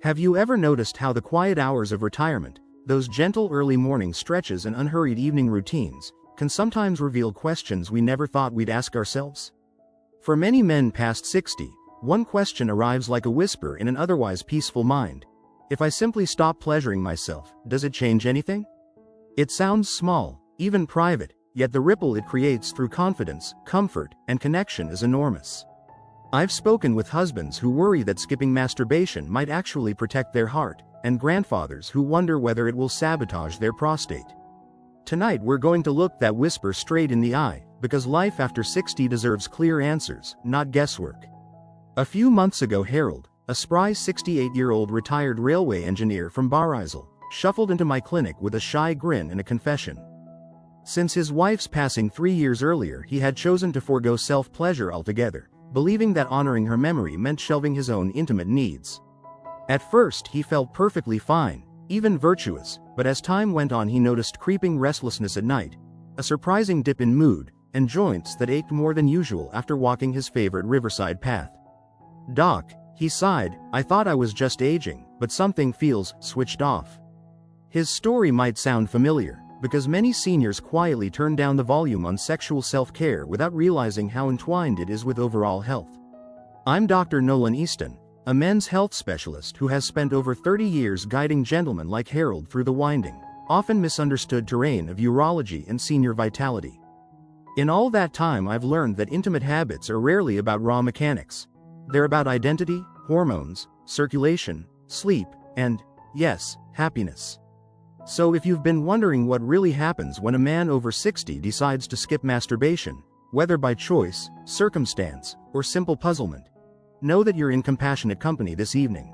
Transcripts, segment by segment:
Have you ever noticed how the quiet hours of retirement, those gentle early morning stretches and unhurried evening routines, can sometimes reveal questions we never thought we'd ask ourselves? For many men past 60, one question arrives like a whisper in an otherwise peaceful mind. If I simply stop pleasuring myself, does it change anything? It sounds small, even private, yet the ripple it creates through confidence, comfort, and connection is enormous. I've spoken with husbands who worry that skipping masturbation might actually protect their heart, and grandfathers who wonder whether it will sabotage their prostate. Tonight we're going to look that whisper straight in the eye, because life after 60 deserves clear answers, not guesswork. A few months ago, Harold, a spry 68-year-old retired railway engineer from Barisal, shuffled into my clinic with a shy grin and a confession. Since his wife's passing 3 years earlier, he had chosen to forego self-pleasure altogether, believing that honoring her memory meant shelving his own intimate needs. At first he felt perfectly fine, even virtuous, but as time went on he noticed creeping restlessness at night, a surprising dip in mood, and joints that ached more than usual after walking his favorite riverside path. "Doc," he sighed, "I thought I was just aging, but something feels switched off." His story might sound familiar, because many seniors quietly turn down the volume on sexual self-care without realizing how entwined it is with overall health. I'm Dr. Nolan Easton, a men's health specialist who has spent over 30 years guiding gentlemen like Harold through the winding, often misunderstood terrain of urology and senior vitality. In all that time I've learned that intimate habits are rarely about raw mechanics. They're about identity, hormones, circulation, sleep, and, yes, happiness. So if you've been wondering what really happens when a man over 60 decides to skip masturbation, whether by choice, circumstance, or simple puzzlement, know that you're in compassionate company this evening.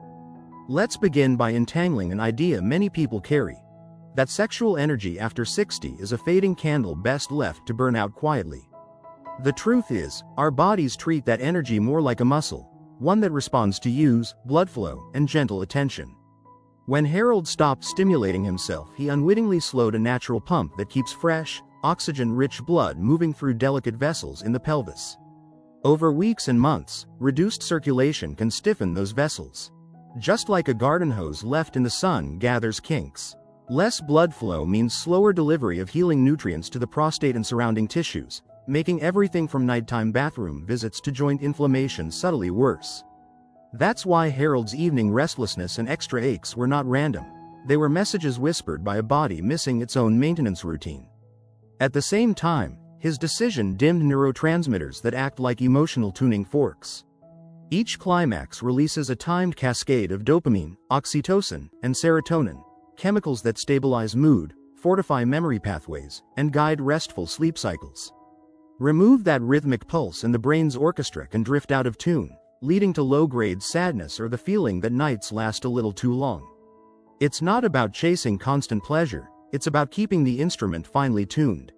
Let's begin by untangling an idea many people carry: that sexual energy after 60 is a fading candle best left to burn out quietly. The truth is, our bodies treat that energy more like a muscle, one that responds to use, blood flow, and gentle attention. When Harold stopped stimulating himself, he unwittingly slowed a natural pump that keeps fresh, oxygen-rich blood moving through delicate vessels in the pelvis. Over weeks and months, reduced circulation can stiffen those vessels. Just like a garden hose left in the sun gathers kinks. Less blood flow means slower delivery of healing nutrients to the prostate and surrounding tissues, making everything from nighttime bathroom visits to joint inflammation subtly worse. That's why Harold's evening restlessness and extra aches were not random. They were messages whispered by a body missing its own maintenance routine. At the same time, his decision dimmed neurotransmitters that act like emotional tuning forks. Each climax releases a timed cascade of dopamine, oxytocin, and serotonin, chemicals that stabilize mood, fortify memory pathways, and guide restful sleep cycles. Remove that rhythmic pulse and the brain's orchestra can drift out of tune, leading to low-grade sadness or the feeling that nights last a little too long. It's not about chasing constant pleasure, it's about keeping the instrument finely tuned.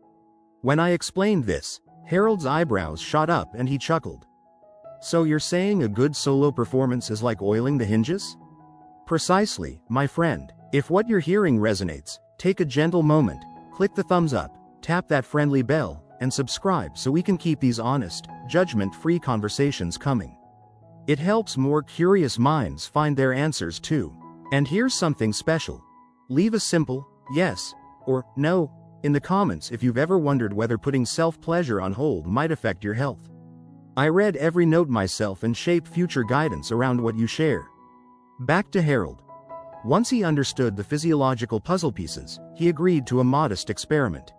When I explained this, Harold's eyebrows shot up and he chuckled. "So you're saying a good solo performance is like oiling the hinges?" Precisely, my friend. If what you're hearing resonates, take a gentle moment, click the thumbs up, tap that friendly bell, and subscribe so we can keep these honest, judgment-free conversations coming. It helps more curious minds find their answers too. And here's something special. Leave a simple yes or no in the comments if you've ever wondered whether putting self-pleasure on hold might affect your health. I read every note myself and shape future guidance around what you share. Back to Harold. Once he understood the physiological puzzle pieces, he agreed to a modest experiment.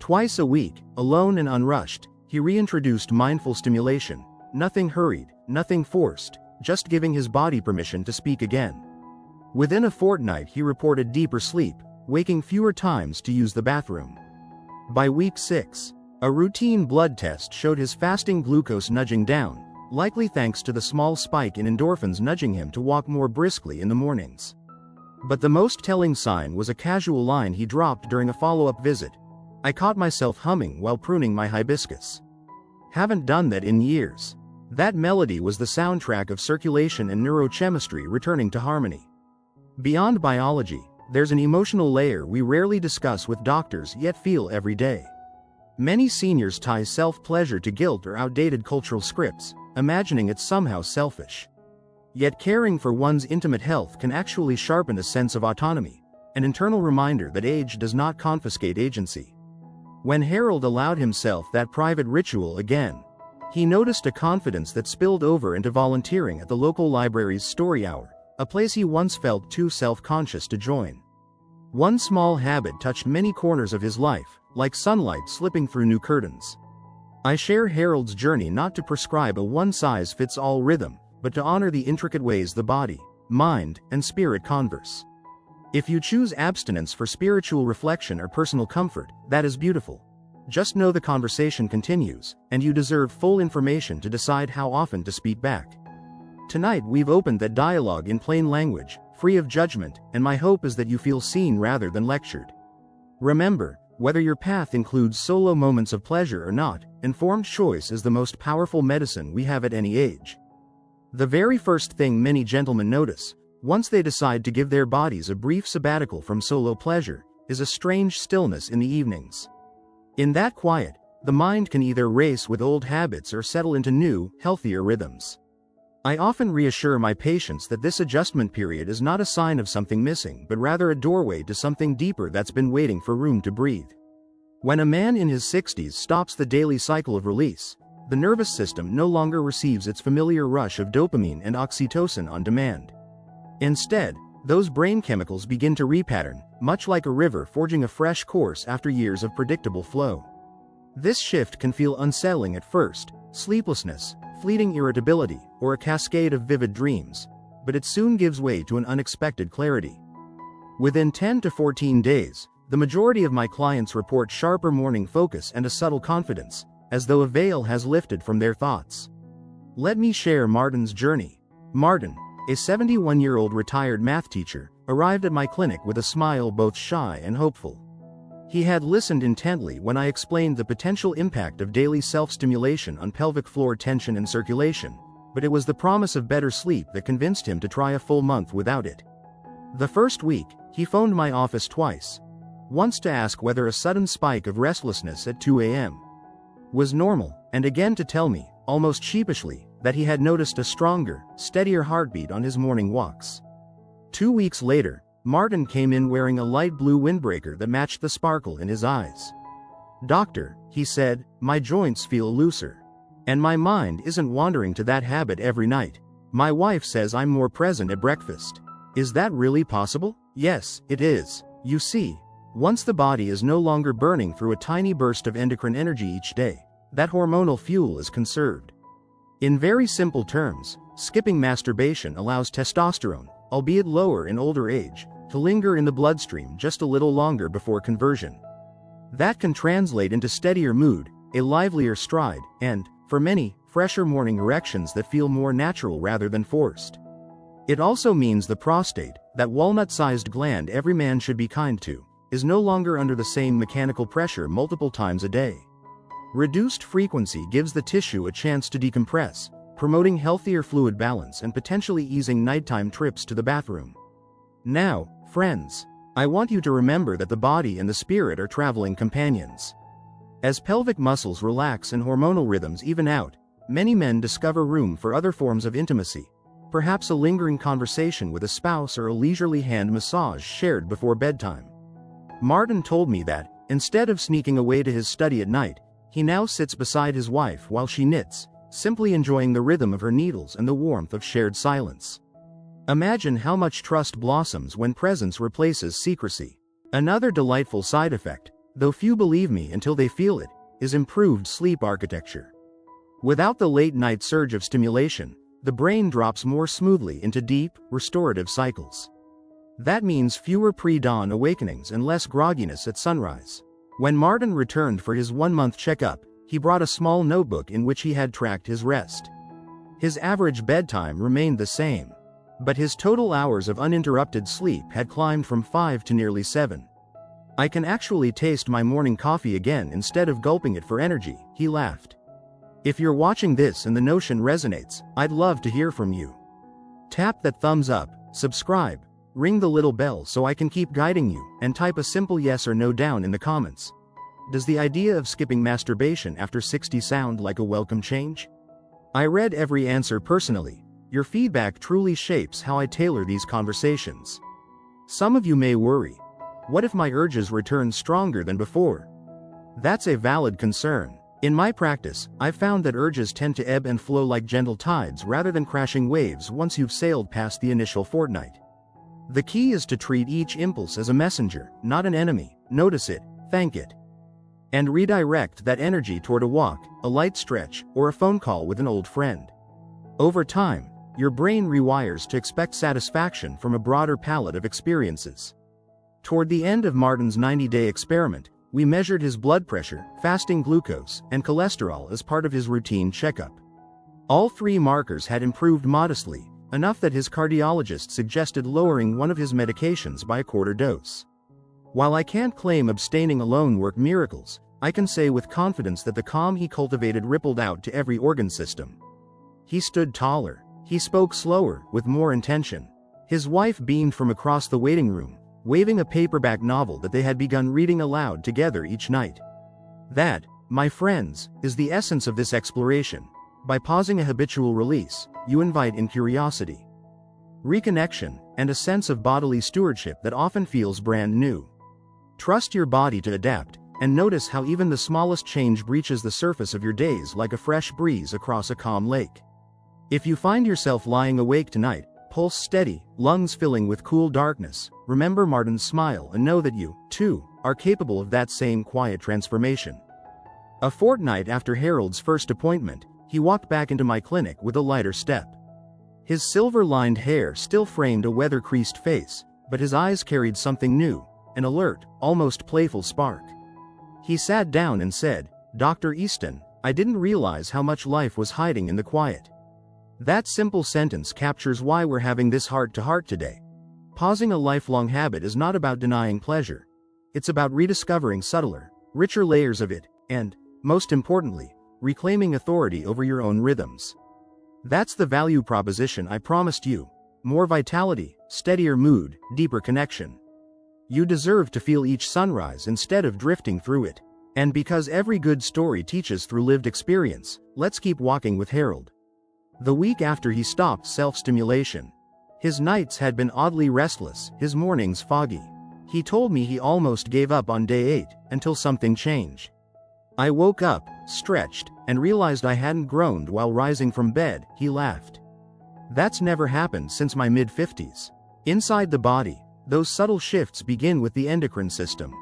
Twice a week, alone and unrushed, he reintroduced mindful stimulation. Nothing hurried, nothing forced, just giving his body permission to speak again. Within a fortnight he reported deeper sleep, waking fewer times to use the bathroom. By week 6, a routine blood test showed his fasting glucose nudging down, likely thanks to the small spike in endorphins nudging him to walk more briskly in the mornings. But the most telling sign was a casual line he dropped during a follow-up visit. "I caught myself humming while pruning my hibiscus. Haven't done that in years." That melody was the soundtrack of circulation and neurochemistry returning to harmony. Beyond biology, there's an emotional layer we rarely discuss with doctors yet feel every day. Many seniors tie self-pleasure to guilt or outdated cultural scripts, imagining it's somehow selfish. Yet caring for one's intimate health can actually sharpen a sense of autonomy, an internal reminder that age does not confiscate agency. When Harold allowed himself that private ritual again, he noticed a confidence that spilled over into volunteering at the local library's story hour, a place he once felt too self-conscious to join. One small habit touched many corners of his life, like sunlight slipping through new curtains. I share Harold's journey not to prescribe a one-size-fits-all rhythm, but to honor the intricate ways the body, mind, and spirit converse. If you choose abstinence for spiritual reflection or personal comfort, that is beautiful. Just know the conversation continues, and you deserve full information to decide how often to speak back. Tonight we've opened that dialogue in plain language, free of judgment, and my hope is that you feel seen rather than lectured. Remember, whether your path includes solo moments of pleasure or not, informed choice is the most powerful medicine we have at any age. The very first thing many gentlemen notice, once they decide to give their bodies a brief sabbatical from solo pleasure, is a strange stillness in the evenings. In that quiet, the mind can either race with old habits or settle into new, healthier rhythms. I often reassure my patients that this adjustment period is not a sign of something missing but rather a doorway to something deeper that's been waiting for room to breathe. When a man in his 60s stops the daily cycle of release, the nervous system no longer receives its familiar rush of dopamine and oxytocin on demand. Instead, those brain chemicals begin to repattern, much like a river forging a fresh course after years of predictable flow. This shift can feel unsettling at first, sleeplessness, fleeting irritability, or a cascade of vivid dreams, but it soon gives way to an unexpected clarity. Within 10 to 14 days, the majority of my clients report sharper morning focus and a subtle confidence, as though a veil has lifted from their thoughts. Let me share Martin's journey. Martin, a 71-year-old retired math teacher, arrived at my clinic with a smile both shy and hopeful. He had listened intently when I explained the potential impact of daily self-stimulation on pelvic floor tension and circulation, but it was the promise of better sleep that convinced him to try a full month without it. The first week, he phoned my office twice. Once to ask whether a sudden spike of restlessness at 2 a.m. was normal, and again to tell me, almost sheepishly, that he had noticed a stronger, steadier heartbeat on his morning walks. 2 weeks later, Martin came in wearing a light blue windbreaker that matched the sparkle in his eyes. "Doctor," he said, "my joints feel looser. And my mind isn't wandering to that habit every night. My wife says I'm more present at breakfast. Is that really possible?" "Yes, it is. You see, once the body is no longer burning through a tiny burst of endocrine energy each day, that hormonal fuel is conserved. In very simple terms, skipping masturbation allows testosterone, albeit lower in older age, to linger in the bloodstream just a little longer before conversion. That can translate into steadier mood, a livelier stride, and, for many, fresher morning erections that feel more natural rather than forced. It also means the prostate, that walnut-sized gland every man should be kind to, is no longer under the same mechanical pressure multiple times a day. Reduced frequency gives the tissue a chance to decompress, promoting healthier fluid balance and potentially easing nighttime trips to the bathroom. Now, friends, I want you to remember that the body and the spirit are traveling companions. As pelvic muscles relax and hormonal rhythms even out, many men discover room for other forms of intimacy, perhaps a lingering conversation with a spouse or a leisurely hand massage shared before bedtime. Martin told me that, instead of sneaking away to his study at night, he now sits beside his wife while she knits, simply enjoying the rhythm of her needles and the warmth of shared silence. Imagine how much trust blossoms when presence replaces secrecy. Another delightful side effect, though few believe me until they feel it, is improved sleep architecture. Without the late-night surge of stimulation, the brain drops more smoothly into deep, restorative cycles. That means fewer pre-dawn awakenings and less grogginess at sunrise. When Martin returned for his 1-month checkup, he brought a small notebook in which he had tracked his rest. His average bedtime remained the same, but his total hours of uninterrupted sleep had climbed from 5 to nearly 7. "I can actually taste my morning coffee again instead of gulping it for energy," he laughed. If you're watching this and the notion resonates, I'd love to hear from you. Tap that thumbs up, subscribe, ring the little bell so I can keep guiding you, and type a simple yes or no down in the comments. Does the idea of skipping masturbation after 60 sound like a welcome change? I read every answer personally. Your feedback truly shapes how I tailor these conversations. Some of you may worry. What if my urges return stronger than before? That's a valid concern. In my practice, I've found that urges tend to ebb and flow like gentle tides rather than crashing waves once you've sailed past the initial fortnight. The key is to treat each impulse as a messenger, not an enemy. Notice it, thank it, and redirect that energy toward a walk, a light stretch, or a phone call with an old friend. Over time, your brain rewires to expect satisfaction from a broader palette of experiences. Toward the end of Martin's 90-day experiment, we measured his blood pressure, fasting glucose, and cholesterol as part of his routine checkup. All three markers had improved modestly, enough that his cardiologist suggested lowering one of his medications by a quarter dose. While I can't claim abstaining alone worked miracles, I can say with confidence that the calm he cultivated rippled out to every organ system. He stood taller. He spoke slower, with more intention. His wife beamed from across the waiting room, waving a paperback novel that they had begun reading aloud together each night. That, my friends, is the essence of this exploration. By pausing a habitual release, you invite in curiosity, reconnection, and a sense of bodily stewardship that often feels brand new. Trust your body to adapt, and notice how even the smallest change breaches the surface of your days like a fresh breeze across a calm lake. If you find yourself lying awake tonight, pulse steady, lungs filling with cool darkness, remember Martin's smile and know that you, too, are capable of that same quiet transformation. A fortnight after Harold's first appointment, he walked back into my clinic with a lighter step. His silver-lined hair still framed a weather-creased face, but his eyes carried something new, an alert, almost playful spark. He sat down and said, "Dr. Easton, I didn't realize how much life was hiding in the quiet." That simple sentence captures why we're having this heart-to-heart today. Pausing a lifelong habit is not about denying pleasure. It's about rediscovering subtler, richer layers of it, and, most importantly, reclaiming authority over your own rhythms. That's the value proposition I promised you. More vitality, steadier mood, deeper connection. You deserve to feel each sunrise instead of drifting through it. And because every good story teaches through lived experience, let's keep walking with Harold. The week after he stopped self-stimulation, his nights had been oddly restless, his mornings foggy. He told me he almost gave up on day 8, until something changed. I woke up, stretched, and realized I hadn't groaned while rising from bed. He laughed. That's never happened since my mid-50s. Inside the body, those subtle shifts begin with the endocrine system.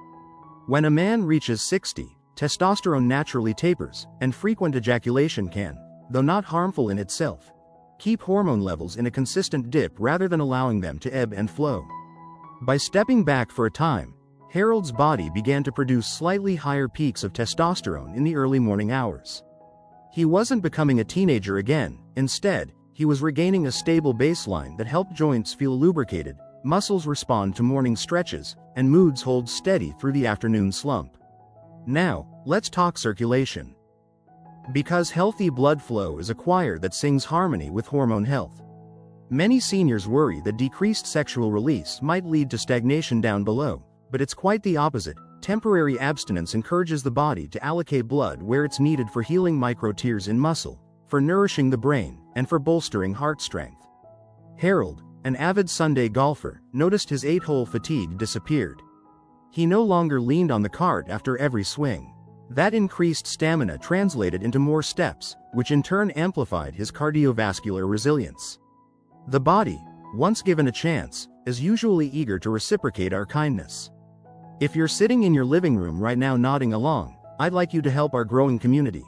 When a man reaches 60, testosterone naturally tapers, and frequent ejaculation can, though not harmful in itself, keep hormone levels in a consistent dip rather than allowing them to ebb and flow. By stepping back for a time, Harold's body began to produce slightly higher peaks of testosterone in the early morning hours. He wasn't becoming a teenager again. Instead, he was regaining a stable baseline that helped joints feel lubricated, muscles respond to morning stretches, and moods hold steady through the afternoon slump. Now, let's talk circulation. Because healthy blood flow is a choir that sings harmony with hormone health. Many seniors worry that decreased sexual release might lead to stagnation down below, but it's quite the opposite. Temporary abstinence encourages the body to allocate blood where it's needed for healing micro-tears in muscle, for nourishing the brain, and for bolstering heart strength. Harold, an avid Sunday golfer, noticed his 8-hole fatigue disappeared. He no longer leaned on the cart after every swing. That increased stamina translated into more steps, which in turn amplified his cardiovascular resilience. The body, once given a chance, is usually eager to reciprocate our kindness. If you're sitting in your living room right now nodding along, I'd like you to help our growing community.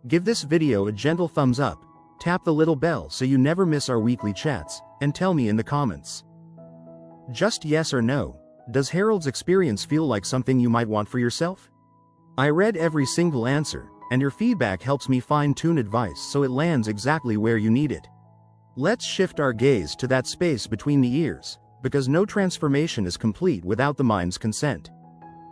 Give this video a gentle thumbs up, tap the little bell so you never miss our weekly chats, and tell me in the comments. Just yes or no, does Harold's experience feel like something you might want for yourself? I read every single answer, and your feedback helps me fine-tune advice so it lands exactly where you need it. Let's shift our gaze to that space between the ears, because no transformation is complete without the mind's consent.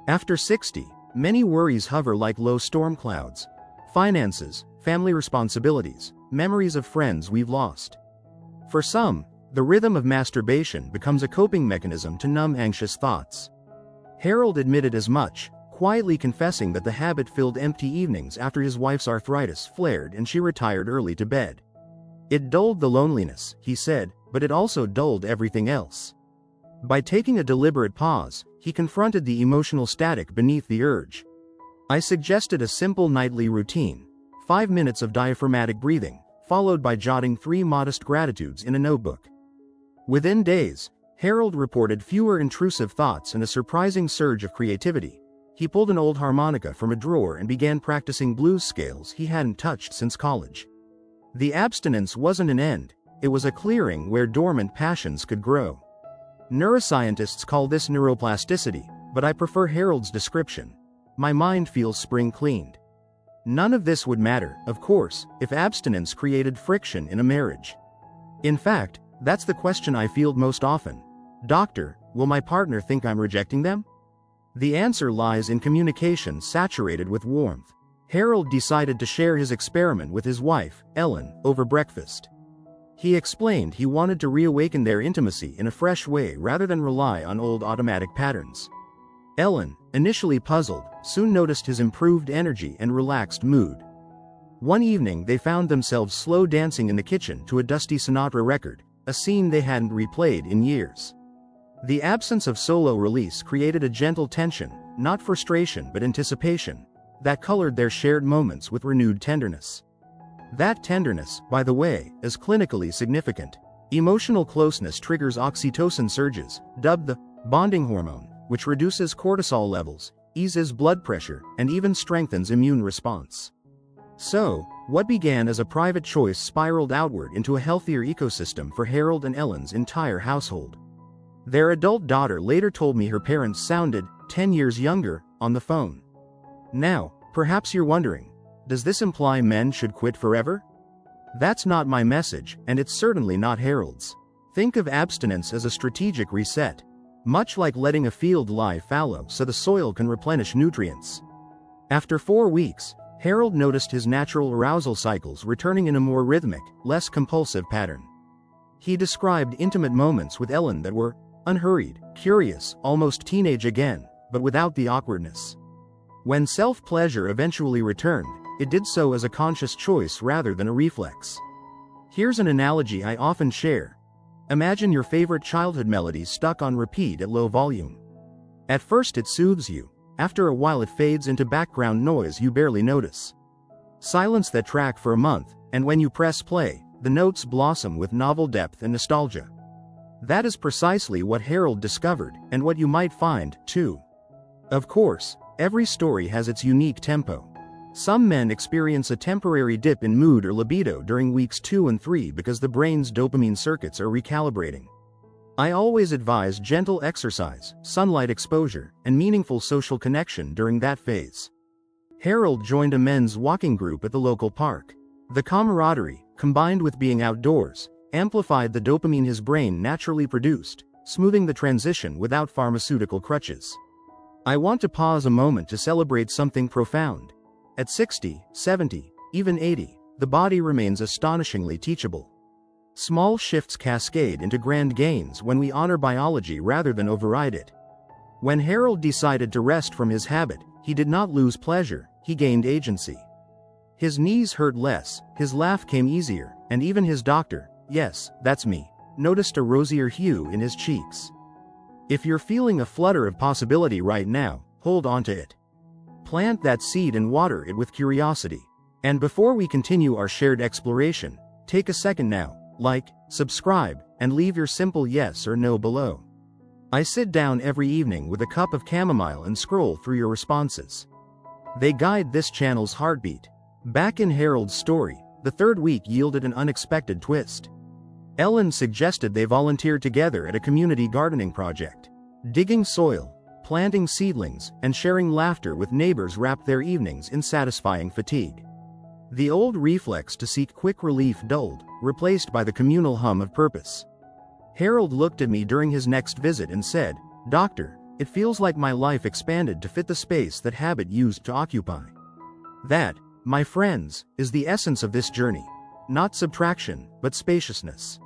After 60, many worries hover like low storm clouds. Finances, family responsibilities, memories of friends we've lost. For some, the rhythm of masturbation becomes a coping mechanism to numb anxious thoughts. Harold admitted as much, quietly confessing that the habit filled empty evenings after his wife's arthritis flared and she retired early to bed. It dulled the loneliness, he said, but it also dulled everything else. By taking a deliberate pause, he confronted the emotional static beneath the urge. I suggested a simple nightly routine, 5 minutes of diaphragmatic breathing, followed by jotting 3 modest gratitudes in a notebook. Within days, Harold reported fewer intrusive thoughts and a surprising surge of creativity. He pulled an old harmonica from a drawer and began practicing blues scales he hadn't touched since college. The abstinence wasn't an end, it was a clearing where dormant passions could grow. Neuroscientists call this neuroplasticity, but I prefer Harold's description. My mind feels spring-cleaned. None of this would matter, of course, if abstinence created friction in a marriage. In fact, that's the question I field most often. Doctor, will my partner think I'm rejecting them? The answer lies in communication saturated with warmth. Harold decided to share his experiment with his wife, Ellen, over breakfast. He explained he wanted to reawaken their intimacy in a fresh way rather than rely on old automatic patterns. Ellen, initially puzzled, soon noticed his improved energy and relaxed mood. One evening they found themselves slow dancing in the kitchen to a dusty Sinatra record, a scene they hadn't replayed in years. The absence of solo release created a gentle tension, not frustration but anticipation, that colored their shared moments with renewed tenderness. That tenderness, by the way, is clinically significant. Emotional closeness triggers oxytocin surges, dubbed the bonding hormone, which reduces cortisol levels, eases blood pressure, and even strengthens immune response. So, what began as a private choice spiraled outward into a healthier ecosystem for Harold and Ellen's entire household. Their adult daughter later told me her parents sounded 10 years younger on the phone. Now, perhaps you're wondering, does this imply men should quit forever? That's not my message, and it's certainly not Harold's. Think of abstinence as a strategic reset, much like letting a field lie fallow so the soil can replenish nutrients. After 4 weeks, Harold noticed his natural arousal cycles returning in a more rhythmic, less compulsive pattern. He described intimate moments with Ellen that were unhurried, curious, almost teenage again, but without the awkwardness. When self-pleasure eventually returned, it did so as a conscious choice rather than a reflex. Here's an analogy I often share. Imagine your favorite childhood melody stuck on repeat at low volume. At first it soothes you, after a while it fades into background noise you barely notice. Silence that track for a month, and when you press play, the notes blossom with novel depth and nostalgia. That is precisely what Harold discovered, and what you might find, too. Of course, every story has its unique tempo. Some men experience a temporary dip in mood or libido during weeks 2 and 3 because the brain's dopamine circuits are recalibrating. I always advise gentle exercise, sunlight exposure, and meaningful social connection during that phase. Harold joined a men's walking group at the local park. The camaraderie, combined with being outdoors, amplified the dopamine his brain naturally produced, smoothing the transition without pharmaceutical crutches. I want to pause a moment to celebrate something profound. At 60, 70, even 80, the body remains astonishingly teachable. Small shifts cascade into grand gains when we honor biology rather than override it. When Harold decided to rest from his habit, he did not lose pleasure, he gained agency. His knees hurt less, his laugh came easier, and even his doctor, yes, that's me, noticed a rosier hue in his cheeks. If you're feeling a flutter of possibility right now, hold on to it. Plant that seed and water it with curiosity. And before we continue our shared exploration, take a second now, like, subscribe, and leave your simple yes or no below. I sit down every evening with a cup of chamomile and scroll through your responses. They guide this channel's heartbeat. Back in Harold's story, the 3rd week yielded an unexpected twist. Ellen suggested they volunteer together at a community gardening project. Digging soil, planting seedlings, and sharing laughter with neighbors wrapped their evenings in satisfying fatigue. The old reflex to seek quick relief dulled, replaced by the communal hum of purpose. Harold looked at me during his next visit and said, "Doctor, it feels like my life expanded to fit the space that habit used to occupy." That, my friends, is the essence of this journey. Not subtraction, but spaciousness.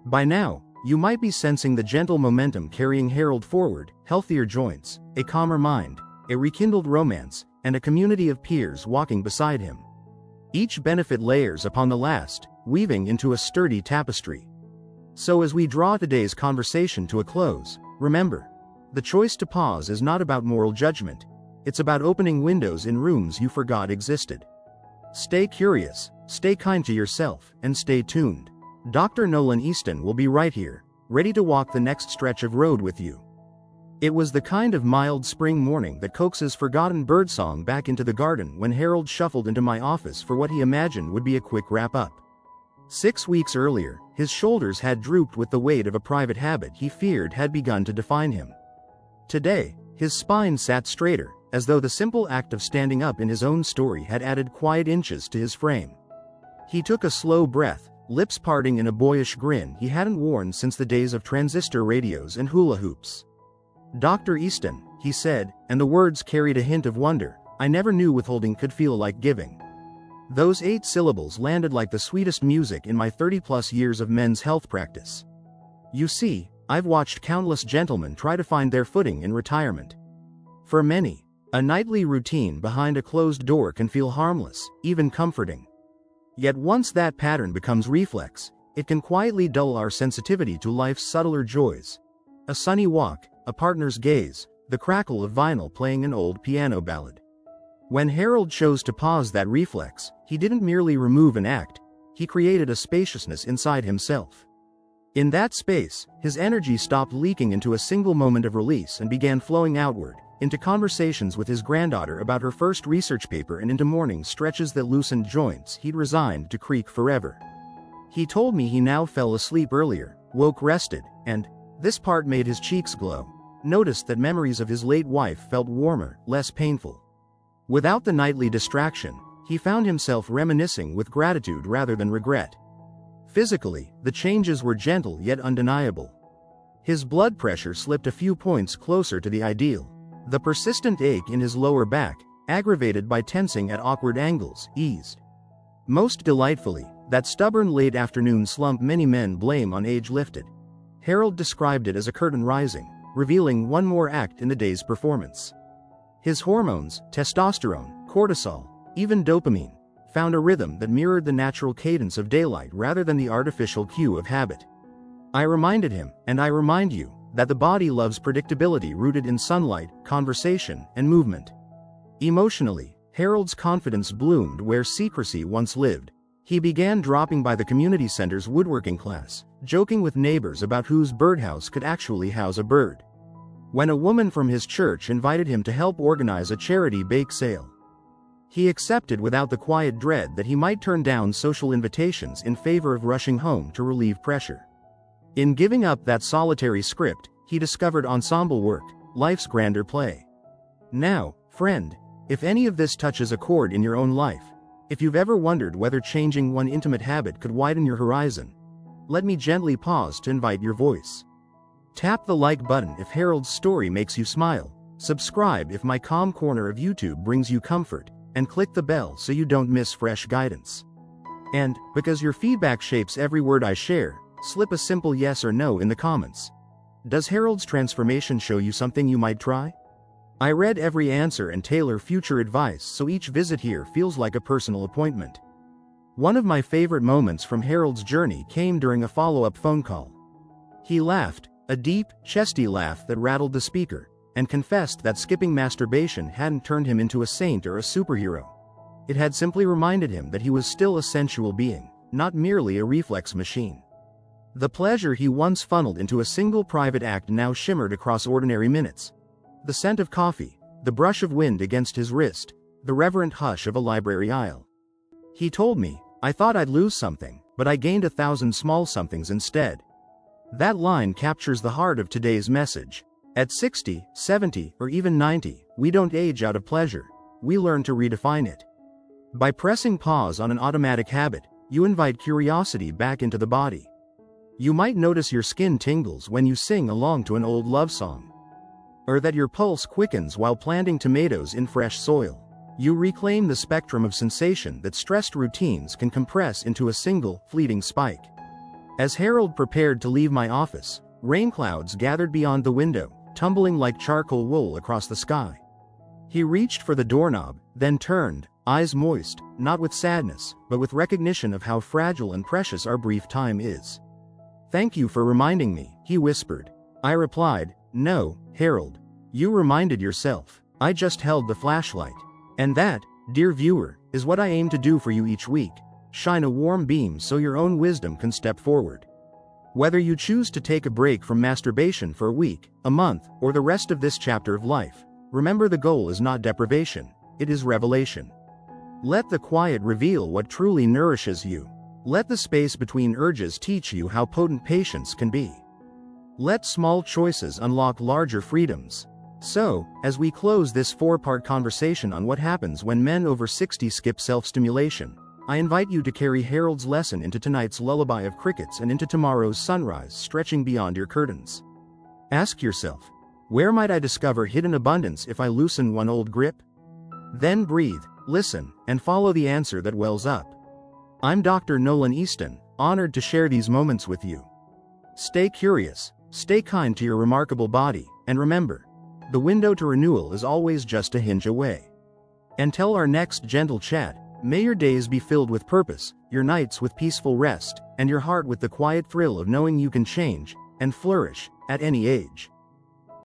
By now, you might be sensing the gentle momentum carrying Harold forward: healthier joints, a calmer mind, a rekindled romance, and a community of peers walking beside him. Each benefit layers upon the last, weaving into a sturdy tapestry. So as we draw today's conversation to a close, remember, the choice to pause is not about moral judgment, it's about opening windows in rooms you forgot existed. Stay curious, stay kind to yourself, and stay tuned. Dr. Nolan Easton will be right here, ready to walk the next stretch of road with you. It was the kind of mild spring morning that coaxes forgotten birdsong back into the garden when Harold shuffled into my office for what he imagined would be a quick wrap-up. 6 weeks earlier, his shoulders had drooped with the weight of a private habit he feared had begun to define him. Today, his spine sat straighter, as though the simple act of standing up in his own story had added quiet inches to his frame. He took a slow breath, lips parting in a boyish grin he hadn't worn since the days of transistor radios and hula hoops. "Dr. Easton," he said, and the words carried a hint of wonder. "I never knew withholding could feel like giving." Those 8 syllables landed like the sweetest music in my 30-plus years of men's health practice. You see, I've watched countless gentlemen try to find their footing in retirement. For many, a nightly routine behind a closed door can feel harmless, even comforting. Yet once that pattern becomes reflex, it can quietly dull our sensitivity to life's subtler joys. A sunny walk, a partner's gaze, the crackle of vinyl playing an old piano ballad. When Harold chose to pause that reflex, he didn't merely remove an act, he created a spaciousness inside himself. In that space, his energy stopped leaking into a single moment of release and began flowing outward, into conversations with his granddaughter about her first research paper and into morning stretches that loosened joints he'd resigned to creak forever. He told me he now fell asleep earlier, woke rested, and, this part made his cheeks glow, noticed that memories of his late wife felt warmer, less painful. Without the nightly distraction, he found himself reminiscing with gratitude rather than regret. Physically, the changes were gentle yet undeniable. His blood pressure slipped a few points closer to the ideal. The persistent ache in his lower back, aggravated by tensing at awkward angles, eased. Most delightfully, that stubborn late afternoon slump many men blame on age lifted. Harold described it as a curtain rising, revealing one more act in the day's performance. His hormones, testosterone, cortisol, even dopamine, found a rhythm that mirrored the natural cadence of daylight rather than the artificial cue of habit. I reminded him, and I remind you, that the body loves predictability rooted in sunlight, conversation, and movement. Emotionally, Harold's confidence bloomed where secrecy once lived. He began dropping by the community center's woodworking class, joking with neighbors about whose birdhouse could actually house a bird. When a woman from his church invited him to help organize a charity bake sale, he accepted without the quiet dread that he might turn down social invitations in favor of rushing home to relieve pressure. In giving up that solitary script, he discovered ensemble work, life's grander play. Now, friend, if any of this touches a chord in your own life, if you've ever wondered whether changing one intimate habit could widen your horizon, let me gently pause to invite your voice. Tap the like button if Harold's story makes you smile, subscribe if my calm corner of YouTube brings you comfort, and click the bell so you don't miss fresh guidance. And, because your feedback shapes every word I share, slip a simple yes or no in the comments. Does Harold's transformation show you something you might try? I read every answer and tailor future advice so each visit here feels like a personal appointment. One of my favorite moments from Harold's journey came during a follow-up phone call. He laughed, a deep, chesty laugh that rattled the speaker, and confessed that skipping masturbation hadn't turned him into a saint or a superhero. It had simply reminded him that he was still a sensual being, not merely a reflex machine. The pleasure he once funneled into a single private act now shimmered across ordinary minutes. The scent of coffee, the brush of wind against his wrist, the reverent hush of a library aisle. He told me, "I thought I'd lose something, but I gained 1,000 small somethings instead." That line captures the heart of today's message. At 60, 70, or even 90, we don't age out of pleasure, we learn to redefine it. By pressing pause on an automatic habit, you invite curiosity back into the body. You might notice your skin tingles when you sing along to an old love song, or that your pulse quickens while planting tomatoes in fresh soil. You reclaim the spectrum of sensation that stressed routines can compress into a single, fleeting spike. As Harold prepared to leave my office, rain clouds gathered beyond the window, tumbling like charcoal wool across the sky. He reached for the doorknob, then turned, eyes moist, not with sadness, but with recognition of how fragile and precious our brief time is. "Thank you for reminding me," he whispered. I replied, "No, Harold. You reminded yourself. I just held the flashlight." And that, dear viewer, is what I aim to do for you each week. Shine a warm beam so your own wisdom can step forward. Whether you choose to take a break from masturbation for a week, a month, or the rest of this chapter of life, remember the goal is not deprivation, it is revelation. Let the quiet reveal what truly nourishes you. Let the space between urges teach you how potent patience can be. Let small choices unlock larger freedoms. So, as we close this 4-part conversation on what happens when men over 60 skip self-stimulation, I invite you to carry Harold's lesson into tonight's lullaby of crickets and into tomorrow's sunrise stretching beyond your curtains. Ask yourself, where might I discover hidden abundance if I loosen one old grip? Then breathe, listen, and follow the answer that wells up. I'm Dr. Nolan Easton, honored to share these moments with you. Stay curious, stay kind to your remarkable body, and remember, the window to renewal is always just a hinge away. Until our next gentle chat, may your days be filled with purpose, your nights with peaceful rest, and your heart with the quiet thrill of knowing you can change and flourish at any age.